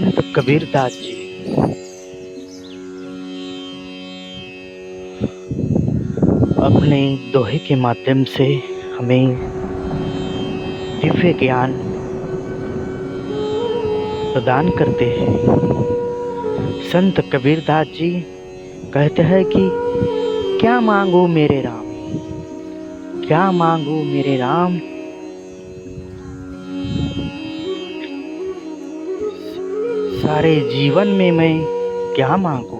संत कबीरदास जी अपने दोहे के माध्यम से हमें दिव्य ज्ञान प्रदान करते हैं। संत कबीरदास जी कहते हैं कि क्या मांगू मेरे राम, क्या मांगू मेरे राम, सारे जीवन में मैं क्या मांगू,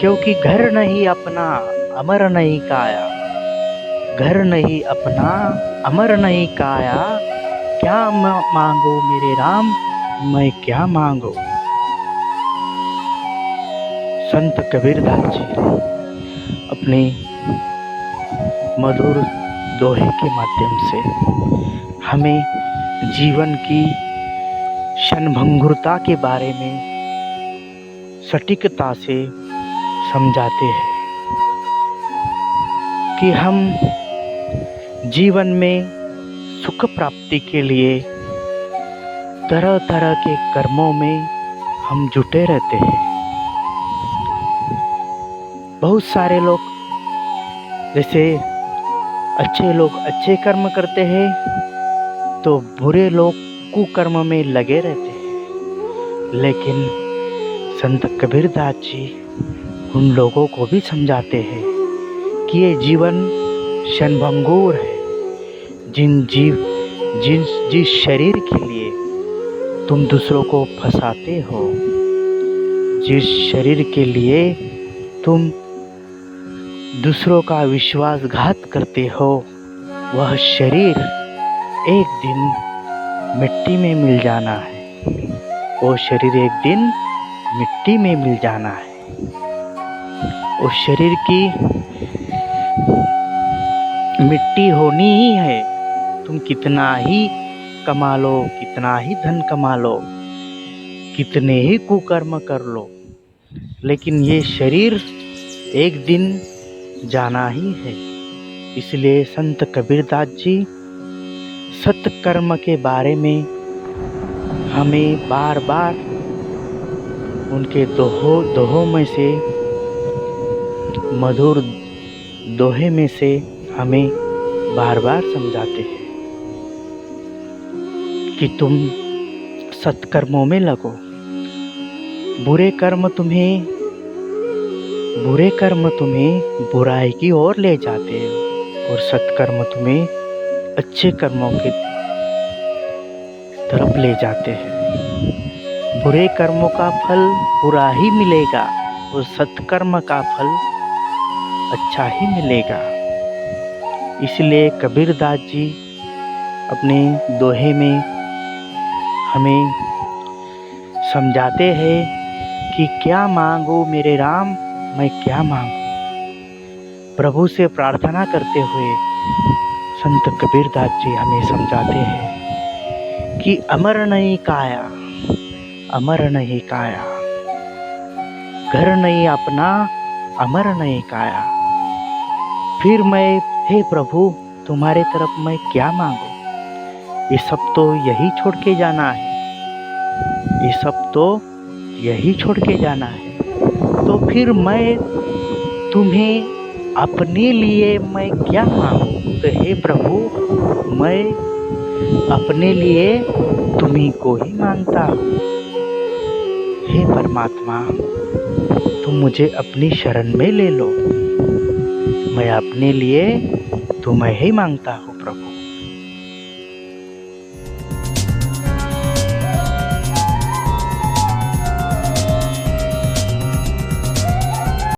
क्योंकि घर नहीं अपना अमर नहीं काया, घर नहीं अपना अमर नहीं काया, क्या मांगू मेरे राम, मैं क्या मांगू। संत कबीरदास जी अपने मधुर दोहे के माध्यम से हमें जीवन की क्षणभंगुरता के बारे में सटीकता से समझाते हैं कि हम जीवन में सुख प्राप्ति के लिए तरह तरह के कर्मों में हम जुटे रहते हैं। बहुत सारे लोग, जैसे अच्छे लोग अच्छे कर्म करते हैं तो बुरे लोग कुकर्म में लगे रहते हैं। लेकिन संत कबीरदास जी उन लोगों को भी समझाते हैं कि ये जीवन क्षणभंगुर है। जिस शरीर के लिए तुम दूसरों को फंसाते हो, जिस शरीर के लिए तुम दूसरों का विश्वासघात करते हो, वह शरीर एक दिन मिट्टी में मिल जाना है। वो शरीर एक दिन मिट्टी में मिल जाना है। उस शरीर की मिट्टी होनी ही है। तुम कितना ही कमा लो, कितना ही धन कमा लो, कितने ही कुकर्म कर लो, लेकिन ये शरीर एक दिन जाना ही है। इसलिए संत कबीरदास जी सत्कर्म के बारे में हमें बार बार उनके दोहों में से, मधुर दोहे में से हमें बार बार समझाते हैं कि तुम सत्कर्मों में लगो। बुरे कर्म तुम्हें बुराई की ओर ले जाते हैं और सत्कर्म तुम्हें अच्छे कर्मों की तरफ ले जाते हैं। बुरे कर्मों का फल बुरा ही मिलेगा और सत्कर्म का फल अच्छा ही मिलेगा। इसलिए कबीरदास जी अपने दोहे में हमें समझाते हैं कि क्या मांगो मेरे राम, मैं क्या मांगू। प्रभु से प्रार्थना करते हुए संत कबीरदास जी हमें समझाते हैं कि अमर नहीं काया, अमर नहीं काया, घर नहीं अपना अमर नहीं काया। फिर मैं, हे प्रभु, तुम्हारे तरफ मैं क्या मांगू। ये सब तो यही छोड़ के जाना है, ये सब तो यही छोड़ के जाना है। तो फिर मैं तुम्हें अपने लिए मैं क्या मांगू। तो हे प्रभु, मैं अपने लिए तुम्ही को ही मांगता हूँ। हे परमात्मा, तुम मुझे अपनी शरण में ले लो। मैं अपने लिए तुम्हें ही मांगता हूँ।